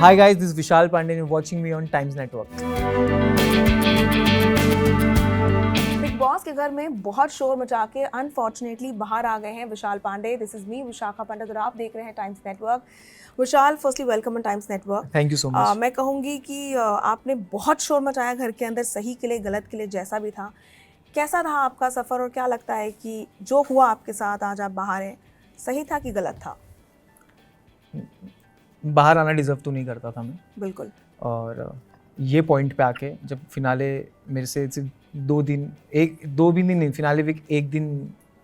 Hi guys, this is Vishal Pandey and you're watching me on Times Network. Big boss के घर में बहुत शोर मचा के अनफॉर्चुनेटली बाहर आ गए हैं Vishal Pandey. This is me Vishakha Pandit और आप देख रहे हैं Times Network. Vishal, firstly welcome on Times Network. Thank you so much. मैं कहूँगी कि आपने बहुत शोर मचाया घर के अंदर, सही के लिए गलत के लिए, जैसा भी था. कैसा रहा आपका सफ़र और क्या लगता है कि जो हुआ आपके साथ आज आप बाहर हैं, सही था कि गलत था? बाहर आना डिजर्व तो नहीं करता था मैं. बिल्कुल. और ये पॉइंट पे आके जब फिनाले मेरे से सिर्फ 2 दिन, दो भी नहीं, फिनाले वीक 1 दिन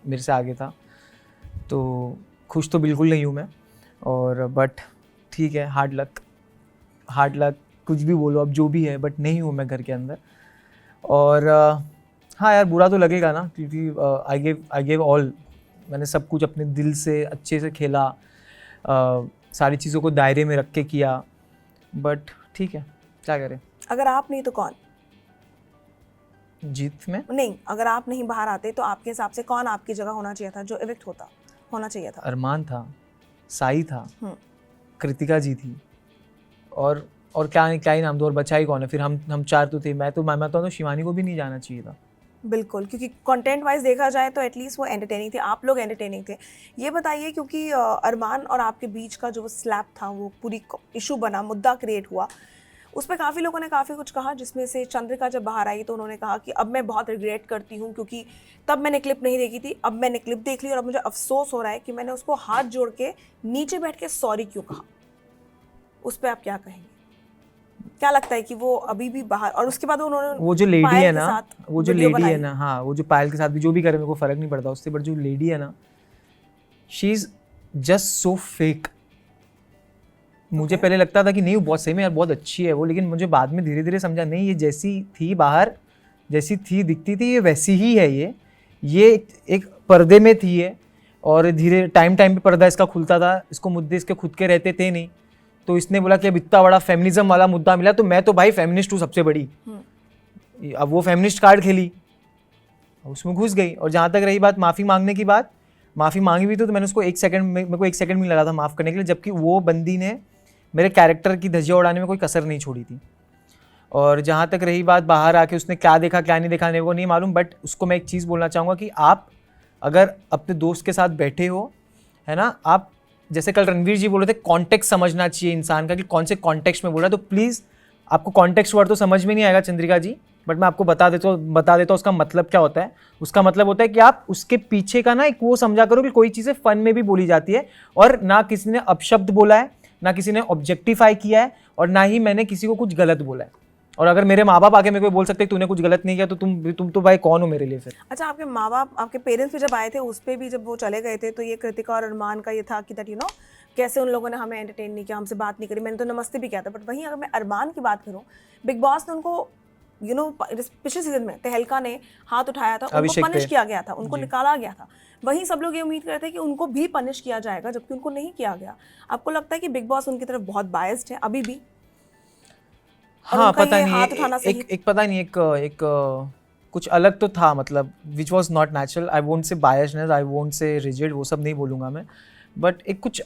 मेरे से आगे था, तो खुश तो बिल्कुल नहीं हूँ मैं. और बट ठीक है, हार्ड लक कुछ भी बोलो, अब जो भी है, बट नहीं हूँ मैं घर के अंदर. और हाँ यार, बुरा तो लगेगा ना, क्योंकि आई गेव ऑल. मैंने सब कुछ अपने दिल से अच्छे से खेला, सारी चीज़ों को दायरे में रख के किया, बट ठीक है, क्या करें. अगर आप नहीं तो कौन? जीत में नहीं, अगर आप नहीं बाहर आते तो आपके हिसाब से कौन आपकी जगह होना चाहिए था, जो इविक्ट होना चाहिए था? अरमान था, साई था, कृतिका जी थी, और क्या ही नाम दो, और बचा ही कौन है फिर. हम 4 तो थे. मैं तो शिवानी को भी नहीं जाना चाहिए था. बिल्कुल, क्योंकि कंटेंट वाइज देखा जाए तो एटलीस्ट वो एंटरटेनिंग थे, आप लोग एंटरटेनिंग थे. ये बताइए, क्योंकि अरमान और आपके बीच का जो वो स्लैप था, वो पूरी इशू बना, मुद्दा क्रिएट हुआ, उस पर काफ़ी लोगों ने काफ़ी कुछ कहा, जिसमें से चंद्रिका जब बाहर आई तो उन्होंने कहा कि अब मैं बहुत रिग्रेट करती हूँ, क्योंकि तब मैंने क्लिप नहीं देखी थी, अब मैंने क्लिप देख ली और अब मुझे अफसोस हो रहा है कि मैंने उसको हाथ जोड़ के नीचे बैठ के सॉरी क्यों कहा. उस पर आप क्या कहेंगे? क्या लगता है कि वो अभी भी बाहर, और उसके बाद उन्होंने वो जो लेडी है ना, हाँ, वो जो पायल के साथ भी जो भी करे, मेरे को फर्क नहीं पड़ता उससे, बट जो लेडी है ना, she is just so fake. मुझे पहले लगता था कि नहीं, वो बहुत सही में यार बहुत अच्छी है वो, लेकिन मुझे बाद में धीरे धीरे समझा, नहीं, ये जैसी थी बाहर, जैसी थी दिखती थी, ये वैसी ही है. ये एक पर्दे में थी है, और धीरे टाइम पे पर्दा इसका खुलता था. इसको मुद्दे इसके खुद के रहते थे नहीं, तो इसने बोला कि अब इतना बड़ा फेमिनिज्म वाला मुद्दा मिला, तो मैं तो भाई फेमिनिस्ट हूँ सबसे बड़ी. अब वो फेमिनिस्ट कार्ड खेली, उसमें घुस गई. और जहाँ तक रही बात माफ़ी मांगने की बात, माफ़ी मांगी भी तो मैंने उसको 1 सेकंड, मेरे को 1 सेकंड भी लगा था माफ़ करने के लिए, जबकि वो बंदी ने मेरे कैरेक्टर की धज्जियाँ उड़ाने में कोई कसर नहीं छोड़ी थी. और जहाँ तक रही बात बाहर आके उसने क्या देखा क्या नहीं देखा, मेरे को नहीं मालूम, बट उसको मैं एक चीज़ बोलना चाहूँगा कि आप अगर अपने दोस्त के साथ बैठे हो, है ना, आप जैसे कल रणवीर जी बोल रहे थे, कॉन्टेक्स्ट समझना चाहिए इंसान का कि कौन से कॉन्टेक्स्ट में बोल रहा है. तो प्लीज़, आपको कॉन्टेक्स्ट वर्ड तो समझ में नहीं आएगा चंद्रिका जी, बट मैं आपको बता देता हूँ उसका मतलब क्या होता है. उसका मतलब होता है कि आप उसके पीछे का ना एक वो समझा करो कि कोई चीज़ें फ़न में भी बोली जाती है, और ना किसी ने अपशब्द बोला है, ना किसी ने ऑब्जेक्टिफाई किया है, और ना ही मैंने किसी को कुछ गलत बोला है. और अगर मेरे माँ बाप आके मेरे को बोल सकते हैं तूने कुछ गलत नहीं किया, तो तुम तो भाई कौन हो मेरे लिए फिर. अच्छा, आपके माँ बाप, आपके पेरेंट्स भी जब आए थे, उस पर भी जब वो चले गए थे, तो ये कृतिका और अरमान का ये था कि दैट कैसे उन लोगों ने हमें एंटरटेन नहीं किया, हमसे बात नहीं करी. मैंने तो नमस्ते भी किया था. बट वहीं अगर मैं अरमान की बात करूँ, बिग बॉस ने उनको पिछले सीजन में तहलका ने हाथ उठाया था, उनको पनिश किया गया था, उनको निकाला गया था. वहीं सब लोग ये उम्मीद करते थे कि उनको भी पनिश किया जाएगा, जबकि उनको नहीं किया गया. आपको लगता है कि बिग बॉस उनकी तरफ बहुत बायस्ड है अभी भी? हाँ, पता नहीं, एक पता नहीं, एक कुछ अलग तो था, मतलब which was not natural. I won't say biasedness, I won't से रिजिड, वो सब नहीं बोलूँगा मैं, बट एक कुछ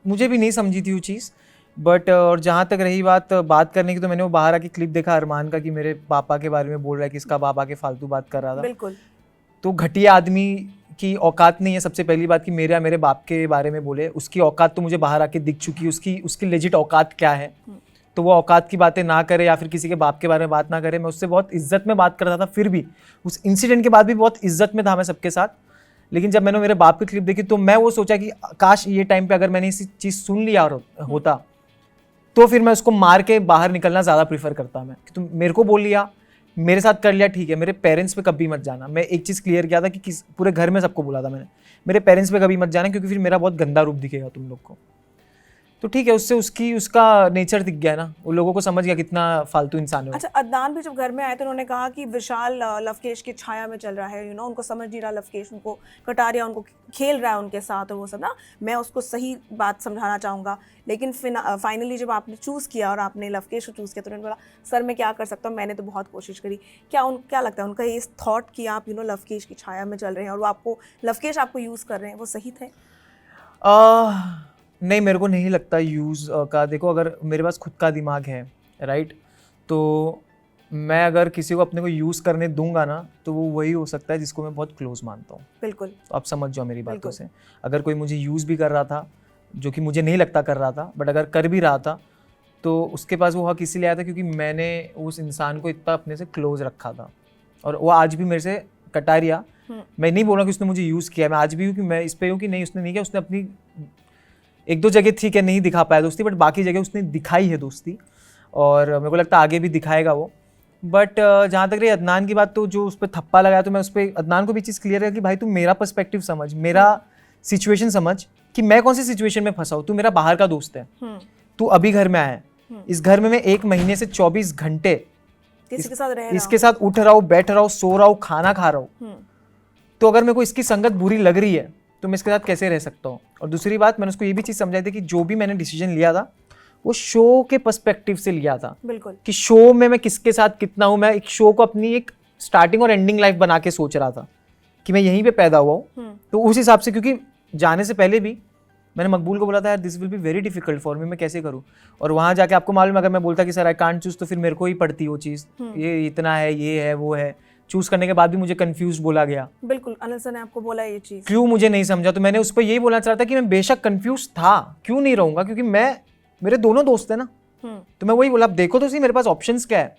मुझे भी नहीं समझी थी वो चीज़. बट और जहाँ तक रही बात करने की, तो मैंने वो बाहर आके क्लिप देखा अरमान का कि मेरे पापा के बारे में बोल रहा है कि इसका बाप आके फालतू बात कर रहा था. बिल्कुल. तो घटिया आदमी की औकात नहीं है सबसे पहली बात कि मेरे बाप के बारे में बोले. उसकी औकात तो मुझे बाहर आके दिख चुकी, उसकी लेजिट औकात क्या है. तो वो औकात की बातें ना करे, या फिर किसी के बाप के बारे में बात ना करे. मैं उससे बहुत इज्जत में बात करता था, फिर भी उस इंसिडेंट के बाद भी बहुत इज्जत में था मैं सबके साथ. लेकिन जब मैंने मेरे बाप की क्लिप देखी, तो मैं वो सोचा कि काश ये टाइम पे अगर मैंने इसी चीज़ सुन लिया होता, तो फिर मैं उसको मार के बाहर निकलना ज़्यादा प्रीफर करता. मैं कि तुम मेरे को बोल लिया, मेरे साथ कर लिया, ठीक है, मेरे पेरेंट्स पे कभी मत जाना. मैं एक चीज़ क्लियर किया था कि पूरे घर में सबको बोला था मैंने, मेरे पेरेंट्स पे कभी मत जाना, क्योंकि फिर मेरा बहुत गंदा रूप दिखेगा तुम लोग को. तो ठीक है, उससे उसका नेचर दिख गया ना, उन लोगों को समझ गया कितना फालतू इंसान है. अच्छा, अदनान भी जब घर में आए तो उन्होंने कहा कि विशाल लवकेश की छाया में चल रहा है, उनको समझ नहीं रहा लवकेश, उनको कटा रहा, उनको खेल रहा है उनके साथ और वो सब ना. मैं उसको सही बात समझाना चाहूँगा, लेकिन फाइनली जब आपने चूज़ किया और आपने लवकेश को चूज़ किया, तो उन्होंने बोला सर मैं क्या कर सकता हूँ, मैंने तो बहुत कोशिश करी. क्या लगता है उनका ये थॉट कि आप लवकेश की छाया में चल रहे हैं और वो लवकेश आपको यूज़ कर रहे हैं, वो सही थे? नहीं, मेरे को नहीं लगता यूज़ का। देखो, अगर मेरे पास खुद का दिमाग है, राइट, तो मैं अगर किसी को अपने को यूज़ करने दूंगा ना, तो वो वही हो सकता है जिसको मैं बहुत क्लोज मानता हूँ। बिल्कुल। तो आप समझ जाओ मेरी बातों बिल्कुल। से। अगर कोई मुझे यूज़ भी कर रहा था, जो कि मुझे नहीं लगता कर रहा था, बट अगर कर भी रहा था, तो उसके पास वो हक इसीलिए आया था क्योंकि मैंने उस इंसान को इतना अपने से क्लोज रखा था। और वो आज भी मेरे से कटारिया, मैं नहीं बोल रहा कि उसने मुझे यूज़ किया, मैं आज भी हूँ कि मैं इस पे हूँ कि नहीं, उसने नहीं किया। उसने अपनी एक दो जगह थी कि नहीं दिखा पाया दोस्ती, बट बाकी जगह उसने दिखाई है दोस्ती, और मेरे को लगता है आगे भी दिखाएगा वो। बट जहाँ तक रही अदनान की बात, तो जो उस पर थप्पा लगाया, तो मैं उस पर अदनान को भी चीज़ क्लियर है कि भाई तू मेरा पर्सपेक्टिव समझ, मेरा सिचुएशन समझ कि मैं कौन सी सिचुएशन में फंसा हूँ। तू मेरा बाहर का दोस्त है, तू अभी घर में आया है, इस घर में मैं 1 महीने से 24 घंटे किसी के साथ रह रहा इसके साथ उठ रहा हूँ, बैठ रहा हूँ, सो रहा हूँ, खाना खा रहा हूँ। तो अगर मेरे को इसकी संगत बुरी लग रही है तो मैं इसके साथ कैसे रह सकता हूँ। और दूसरी बात, मैंने उसको ये भी चीज़ समझाई थी कि जो भी मैंने डिसीजन लिया था वो शो के पर्सपेक्टिव से लिया था। बिल्कुल। कि शो में मैं किसके साथ कितना हूँ, मैं एक शो को अपनी एक स्टार्टिंग और एंडिंग लाइफ बना के सोच रहा था कि मैं यहीं पे पैदा हुआ हूँ। तो उस हिसाब से, क्योंकि जाने से पहले भी मैंने मकबूल को बोला था यार this will be very difficult for me, मैं कैसे करूँ। और वहाँ जाके आपको मालूम है, अगर मैं बोलता कि सर आई कांट चूज, तो फिर मेरे को ही पड़ती वो चीज़, ये इतना है, ये है, वो है। चूज करने के बाद भी मुझे कंफ्यूज बोला गया। बिल्कुल, अनिल सर ने आपको बोला ये चीज़, क्यों मुझे नहीं समझा। तो मैंने उस पर यही बोलना चाह रहा था कि मैं बेशक कंफ्यूज था, क्यों नहीं रहूँगा, क्योंकि मेरे दोनों दोस्त हैं ना। तो मैं वही बोला, अब देखो तो सही मेरे पास ऑप्शंस क्या है।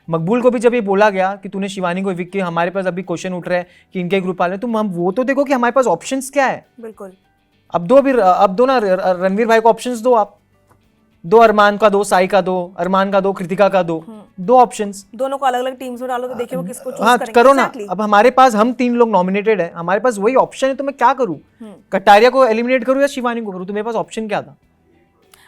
मकबूल को भी जब ये बोला गया कि तूने शिवानी को विक किया, हमारे पास अभी क्वेश्चन उठ रहा है कि इनके ग्रुप वाले, तुम हम वो तो देखो कि हमारे पास ऑप्शंस क्या है। बिल्कुल। अब दो ना रणवीर भाई को ऑप्शंस दो, आप दो, अरमान का दो, साई का दो, अरमान का दो, कृतिका का दो ऑप्शंस। दोनों को अलग अलग टीम्स में डालो तो देखिए वो किसको चूज हाँ करेंगे। करो ना। Exactly. अब हमारे पास हम 3 लोग नॉमिनेटेड है, हमारे पास वही ऑप्शन है, तो मैं क्या करूँ, कटारिया को एलिमिनेट करूँ या शिवानी को करूँ। तो मेरे पास ऑप्शन क्या था।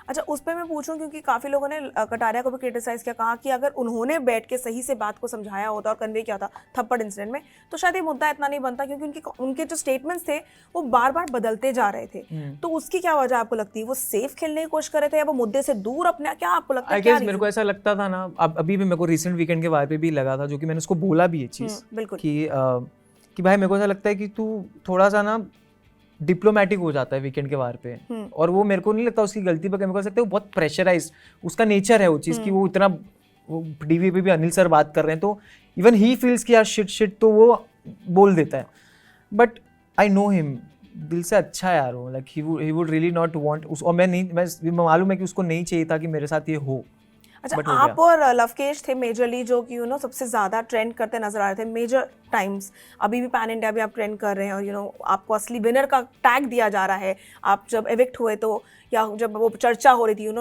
अच्छा, उस पर मैं पूछूं क्योंकि काफी लोगों ने कटारिया को भी क्रिटिसाइज किया, कहा कि अगर उन्होंने बैठ के सही से बात को समझाया होता और कन्वे किया था थप्पड़ इंसिडेंट में, तो शायद ये मुद्दा इतना नहीं बनता, क्योंकि उनके जो स्टेटमेंट्स थे वो बार बार बदलते जा रहे थे। तो उसकी क्या वजह आपको लगती है? वो सेफ खेलने की कोशिश कर रहे थे या वो मुद्दे से दूर अपने, क्या आपको लगता है? क्या मेरे को ऐसा लगता था ना, अब अभी भी मेरे को रिसेंट वीकेंड के बारे पे भी लगा था, जो कि मैंने उसको बोला भी ये चीज़ बिल्कुल कि भाई मेरे को ऐसा लगता है कि तू थोड़ा सा ना डिप्लोमेटिक हो जाता है वीकेंड के बार पे। और वो मेरे को नहीं लगता उसकी गलती पर, मेरे को लगता है वो बहुत प्रेशराइज, उसका नेचर है वो चीज़ कि वो इतना, वो डीवी पे भी अनिल सर बात कर रहे हैं तो इवन ही फील्स कि यार शिट, तो वो बोल देता है। बट आई नो हिम, दिल से अच्छा है यार वो, like he would really not want उस, और मैं मालूम है कि उसको नहीं चाहिए था कि मेरे साथ ये हो। अच्छा, आप और लवकेश थे मेजरली जो कि सबसे ज़्यादा ट्रेंड करते नजर आ रहे थे मेजर टाइम्स। अभी भी पैन इंडिया भी आप ट्रेंड कर रहे हैं और आपको असली विनर का टैग दिया जा रहा है। आप जब एविक्ट हुए तो, या जब वो चर्चा हो रही थी,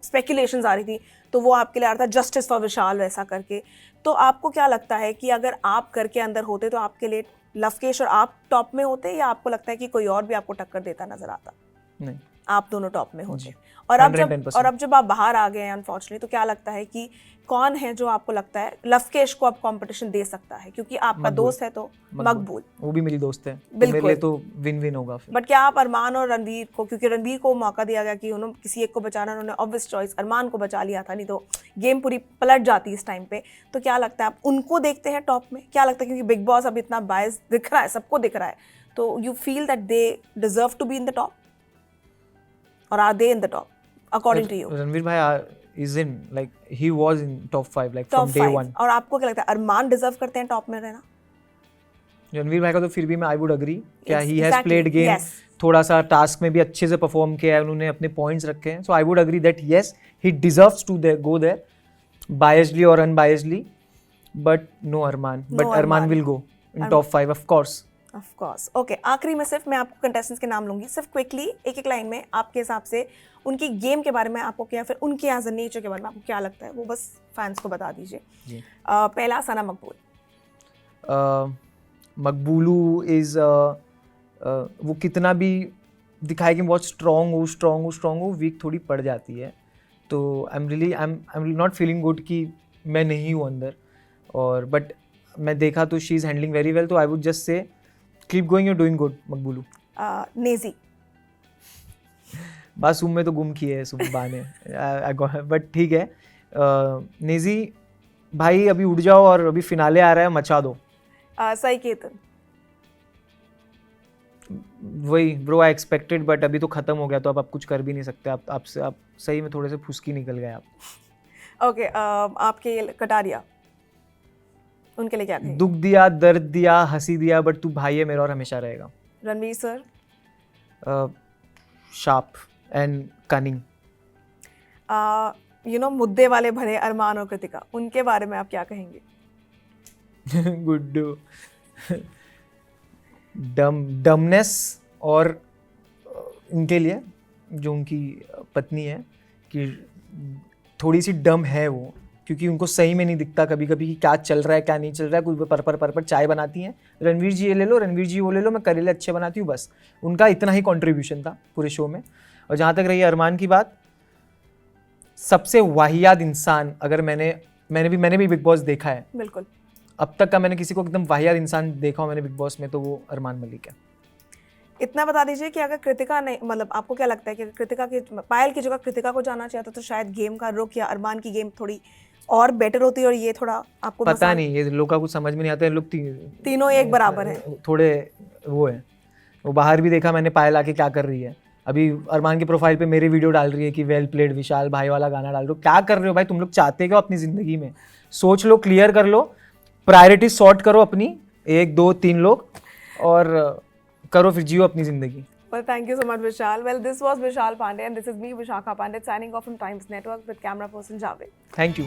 स्पेकुलेशंस आ रही थी, तो वो आपके लिए आ रहा था जस्टिस फॉर विशाल वैसा करके। तो आपको क्या लगता है कि अगर आप घर के अंदर होते तो आपके लिए लवकेश और आप टॉप में होते, या आपको लगता है कि कोई और भी आपको टक्कर देता नजर आता? नहीं, आप दोनों टॉप में होते। और अब जब आप बाहर आ गए हैं अनफॉर्चुनेटली, तो क्या लगता है कि कौन है जो आपको लगता है लवकेश को आप कंपटीशन दे सकता है? क्योंकि आपका दोस्त है तो मकबूल, वो भी मेरी दोस्त है, तो बिल्कुल, मेरे लिए तो विन विन होगा फिर। बट क्या आप अरमान और रणवीर को, क्योंकि रणवीर को मौका दिया गया कि किसी एक को बचाना, उन्होंने ऑब्वियस चॉइस अरमान को बचा लिया था, नहीं तो गेम पूरी पलट जाती इस टाइम पे। तो क्या लगता है आप उनको देखते हैं टॉप में? क्या लगता है, क्योंकि बिग बॉस अभी इतना बायस दिख रहा है, सबको दिख रहा है, तो you feel that they deserve to be in the top, और are they in the top according to you? Ranveer भाई is in, like he was in top 5 like from day 1. और आपको क्या लगता है, अरमान डिजर्व करते हैं टॉप में रहना? रणवीर भाई का तो फिर भी मैं आई वुड अग्री क्या ही हैज प्लेड गेम, थोड़ा सा टास्क में भी अच्छे से परफॉर्म किया है, उन्होंने अपने पॉइंट्स रखे हैं, so I would agree that yes he deserves to go there biasedly और unbiasedly, but no Armaan, but Armaan will go in top 5 of course. Okay, आखिरी में सिर्फ मैं आपको कंटेस्टेंट्स के नाम लूंगी, सिर्फ क्विकली एक लाइन में आपके हिसाब से उनकी गेम के बारे में आपको क्या, फिर उनके एज अ नेचर के बारे में आपको क्या लगता है, वो बस फैंस को बता दीजिए। पहला, सना मकबूल। मकबूलू इज वो कितना भी दिखाए कि बहुत स्ट्रॉन्ग हो, वीक थोड़ी पड़ जाती है। तो I am not feeling good कि मैं नहीं हूँ अंदर, और बट मैं देखा तो she is handling very well, तो I would just say keep going, you doing good मकबूलू। नेजी। बासूम में तो गुम किए है सुबह ने, बट ठीक है। नेजी भाई अभी उठ जाओ, और अभी फिनाले आ रहा है, मचा दो। सही केतन। वही ब्रो आई एक्सपेक्टेड, बट अभी तो खत्म हो गया तो अब आप कुछ कर भी नहीं सकते। आप सही में थोड़े से फुसकी निकल गए आप। ओके, आपके ये कटारिया, उनके लिए क्या कहेंगे? दुख दिया, दर्द दिया, हंसी दिया, बट तू भाई है मेरा और हमेशा रहेगा। Ranveer sir? Sharp and cunning. मुद्दे वाले भरे अरमान और कृतिका, उनके बारे में आप क्या कहेंगे? गुड्डू डमनेस, और इनके लिए जो उनकी पत्नी है कि थोड़ी सी डम है वो, क्योंकि उनको सही में नहीं दिखता कभी कभी कि क्या चल रहा है क्या नहीं चल रहा है। कुछ पर चाय बनाती हैं, रणवीर जी ये ले लो, रणवीर जी वो ले लो, मैं करेले अच्छे बनाती हूँ, बस उनका इतना ही कंट्रीब्यूशन था पूरे शो में। और जहाँ तक रही अरमान की बात, सबसे वाहियात इंसान, अगर मैंने भी बिग बॉस देखा है, बिल्कुल। अब तक का मैंने किसी को एकदम वाहियात इंसान देखा हो मैंने बिग बॉस में, तो वो अरमान मलिक है। इतना बता दीजिए कि अगर कृतिका नहीं, मतलब आपको क्या लगता है कि कृतिका की, पायल की जगह कृतिका को जाना चाहिए था, तो शायद गेम का रुख या अरमान की गेम थोड़ी और बेटर होती है, और ये थोड़ा आपको पता नहीं, ये लोग का कुछ समझ में नहीं आता है। लोग तीनों एक बराबर हैं, थोड़े वो है। वो बाहर भी देखा मैंने पायल आके क्या कर रही है, अभी अरमान के प्रोफाइल पे मेरी वीडियो डाल रही है कि वेल प्लेड विशाल भाई वाला गाना डाल रहे हो। क्या कर रहे हो भाई, तुम लोग चाहते क्या अपनी जिंदगी में? सोच लो, क्लियर कर लो, प्रायोरिटी सॉर्ट करो अपनी, 1 2 3 लोग, और करो फिर जियो अपनी जिंदगी। Well, thank you so much, Vishal. Well, this was Vishal Pandey, and this is me, Vishakha Pandit, signing off from Times Network with camera person Javed. Thank you.